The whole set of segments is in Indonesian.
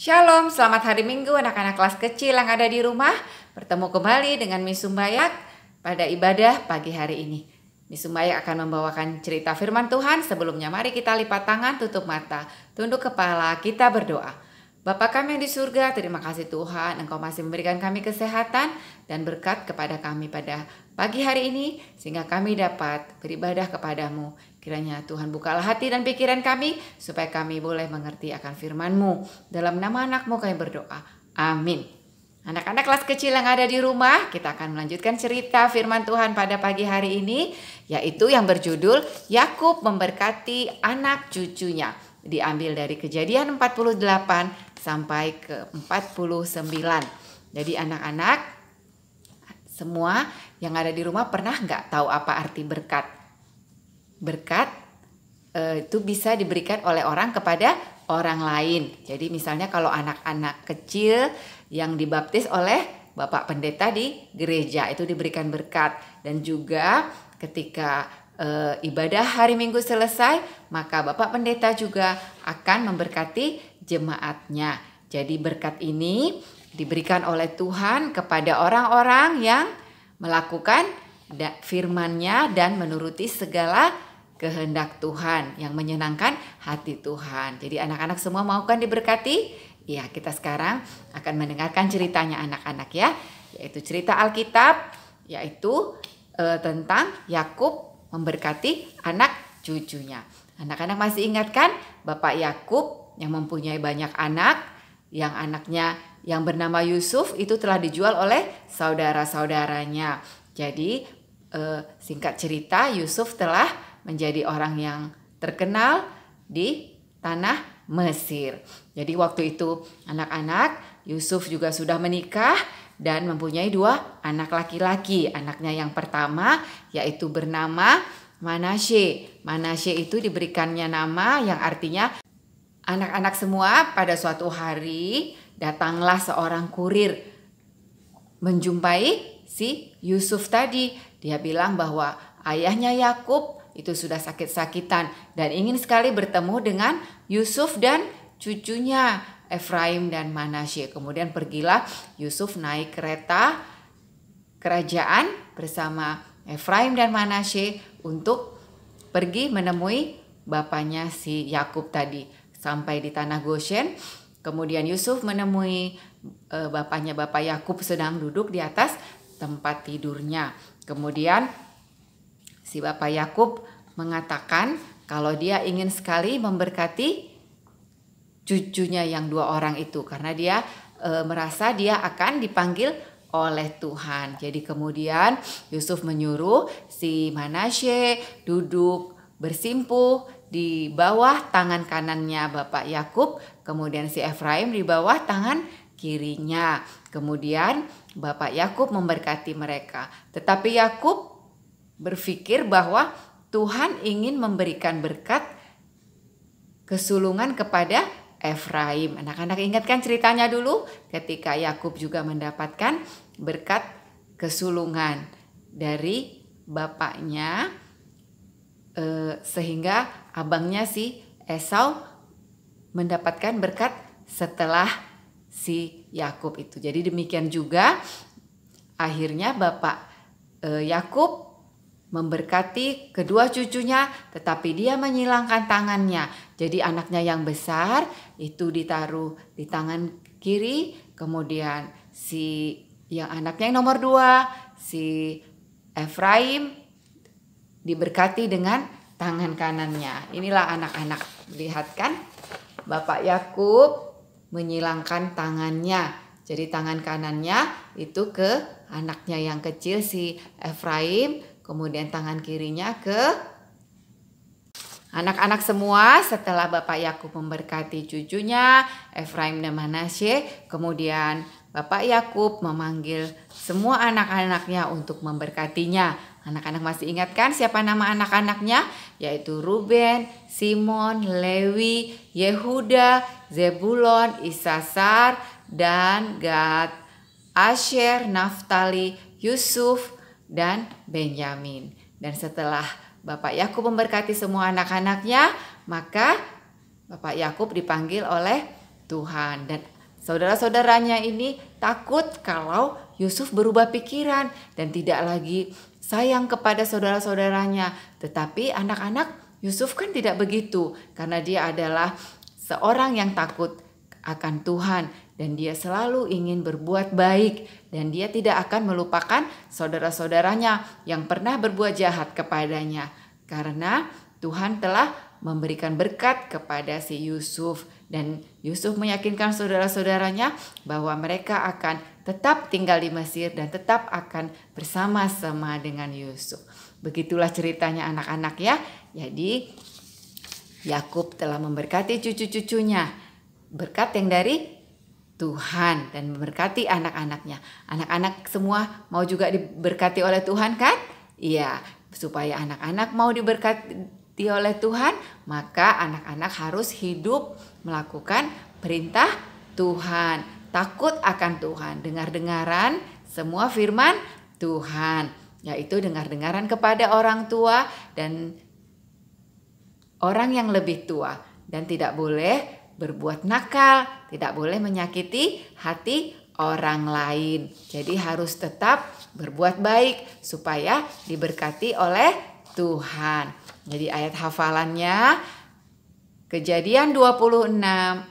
Shalom, selamat hari Minggu anak-anak kelas kecil yang ada di rumah. Bertemu kembali dengan Miss Sumbayak pada ibadah pagi hari ini. Miss Sumbayak akan membawakan cerita firman Tuhan. Sebelumnya mari kita lipat tangan, tutup mata, tunduk kepala, kita berdoa. Bapa kami yang di surga, terima kasih Tuhan, Engkau masih memberikan kami kesehatan dan berkat kepada kami pada pagi hari ini, sehingga kami dapat beribadah kepadamu. Kiranya Tuhan bukalah hati dan pikiran kami, supaya kami boleh mengerti akan firman-Mu. Dalam nama anak-Mu kami berdoa. Amin. Anak-anak kelas kecil yang ada di rumah, kita akan melanjutkan cerita firman Tuhan pada pagi hari ini, yaitu yang berjudul Yakub memberkati anak cucunya. Diambil dari Kejadian 48 sampai ke 49. Jadi anak-anak semua yang ada di rumah pernah nggak tahu apa arti berkat? Berkat itu bisa diberikan oleh orang kepada orang lain. Jadi misalnya kalau anak-anak kecil yang dibaptis oleh Bapak Pendeta di gereja itu diberikan berkat. Dan juga ketika ibadah hari Minggu selesai, maka Bapak Pendeta juga akan memberkati jemaatnya. Jadi berkat ini diberikan oleh Tuhan kepada orang-orang yang melakukan firman-Nya dan menuruti segala kehendak Tuhan yang menyenangkan hati Tuhan. Jadi anak-anak semua mau kan diberkati? Ya, kita sekarang akan mendengarkan ceritanya anak-anak ya, yaitu cerita Alkitab, yaitu tentang Yakub memberkati anak cucunya. Anak-anak masih ingat kan Bapak Yakub yang mempunyai banyak anak, yang anaknya yang bernama Yusuf itu telah dijual oleh saudara-saudaranya. Jadi singkat cerita, Yusuf telah menjadi orang yang terkenal di tanah Mesir. Jadi waktu itu anak-anak Yusuf juga sudah menikah dan mempunyai 2 anak laki-laki. Anaknya yang pertama yaitu bernama Manasye. Manasye itu diberikannya nama yang artinya anak-anak semua. Pada suatu hari datanglah seorang kurir menjumpai si Yusuf tadi. Dia bilang bahwa ayahnya Yakub itu sudah sakit-sakitan dan ingin sekali bertemu dengan Yusuf dan cucunya Efraim dan Manasye. Kemudian pergilah Yusuf naik kereta kerajaan bersama Efraim dan Manasye untuk pergi menemui bapaknya si Yakub tadi. Sampai di tanah Goshen, kemudian Yusuf menemui bapaknya, Bapak Yakub sedang duduk di atas tempat tidurnya. Kemudian si Bapak Yakub mengatakan kalau dia ingin sekali memberkati cucunya yang 2 orang itu, karena dia merasa dia akan dipanggil oleh Tuhan. Jadi kemudian Yusuf menyuruh si Manasye duduk bersimpuh di bawah tangan kanannya Bapak Yakub, kemudian si Efraim di bawah tangan kirinya. Kemudian Bapak Yakub memberkati mereka. Tetapi Yakub berpikir bahwa Tuhan ingin memberikan berkat kesulungan kepada Efraim. Anak-anak ingatkan ceritanya dulu ketika Yakub juga mendapatkan berkat kesulungan dari bapaknya, sehingga abangnya si Esau mendapatkan berkat setelah si Yakub itu. Jadi demikian juga akhirnya Bapak Yakub memberkati kedua cucunya, tetapi dia menyilangkan tangannya. Jadi anaknya yang besar itu ditaruh di tangan kiri, kemudian si yang anaknya yang nomor 2, si Efraim diberkati dengan tangan kanannya. Inilah anak-anak, lihat kan, Bapak Yakub menyilangkan tangannya. Jadi tangan kanannya itu ke anaknya yang kecil si Efraim, kemudian tangan kirinya ke anak-anak semua. Setelah Bapak Yakub memberkati cucunya Efraim dan Manasye, kemudian Bapak Yakub memanggil semua anak-anaknya untuk memberkatinya. Anak-anak masih ingat kan siapa nama anak-anaknya? Yaitu Ruben, Simon, Lewi, Yehuda, Zebulon, Isasar, dan Gad, Asher, Naftali, Yusuf, dan Benyamin. Dan setelah Bapak Yakub memberkati semua anak-anaknya, maka Bapak Yakub dipanggil oleh Tuhan. Dan saudara-saudaranya ini takut kalau Yusuf berubah pikiran dan tidak lagi sayang kepada saudara-saudaranya. Tetapi anak-anak Yusuf kan tidak begitu, karena dia adalah seorang yang takut akan Tuhan dan dia selalu ingin berbuat baik dan dia tidak akan melupakan saudara-saudaranya yang pernah berbuat jahat kepadanya, karena Tuhan telah memberikan berkat kepada si Yusuf dan Yusuf meyakinkan saudara-saudaranya bahwa mereka akan tetap tinggal di Mesir dan tetap akan bersama-sama dengan Yusuf. Begitulah ceritanya anak-anak ya. Jadi Yakub telah memberkati cucu-cucunya, berkat yang dari Tuhan dan memberkati anak-anaknya. Anak-anak semua mau juga diberkati oleh Tuhan kan? Iya, supaya anak-anak mau diberkati oleh Tuhan, maka anak-anak harus hidup melakukan perintah Tuhan, takut akan Tuhan, dengar-dengaran semua firman Tuhan, yaitu dengar-dengaran kepada orang tua dan orang yang lebih tua, dan tidak boleh berbuat nakal, tidak boleh menyakiti hati orang lain. Jadi harus tetap berbuat baik supaya diberkati oleh Tuhan. Jadi ayat hafalannya Kejadian 26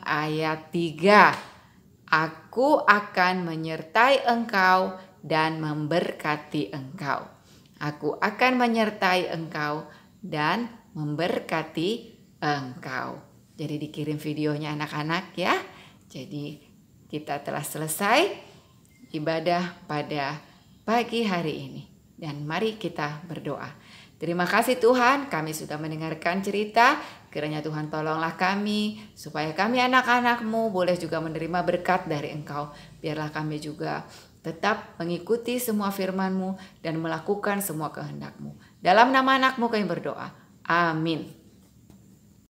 ayat 3. Aku akan menyertai engkau dan memberkati engkau. Aku akan menyertai engkau dan memberkati engkau. Jadi dikirim videonya anak-anak ya. Jadi kita telah selesai ibadah pada pagi hari ini. Dan mari kita berdoa. Terima kasih Tuhan, kami sudah mendengarkan cerita. Kiranya Tuhan tolonglah kami, supaya kami anak-anak-Mu boleh juga menerima berkat dari Engkau. Biarlah kami juga tetap mengikuti semua firman-Mu dan melakukan semua kehendak-Mu. Dalam nama anak-Mu kami berdoa. Amin.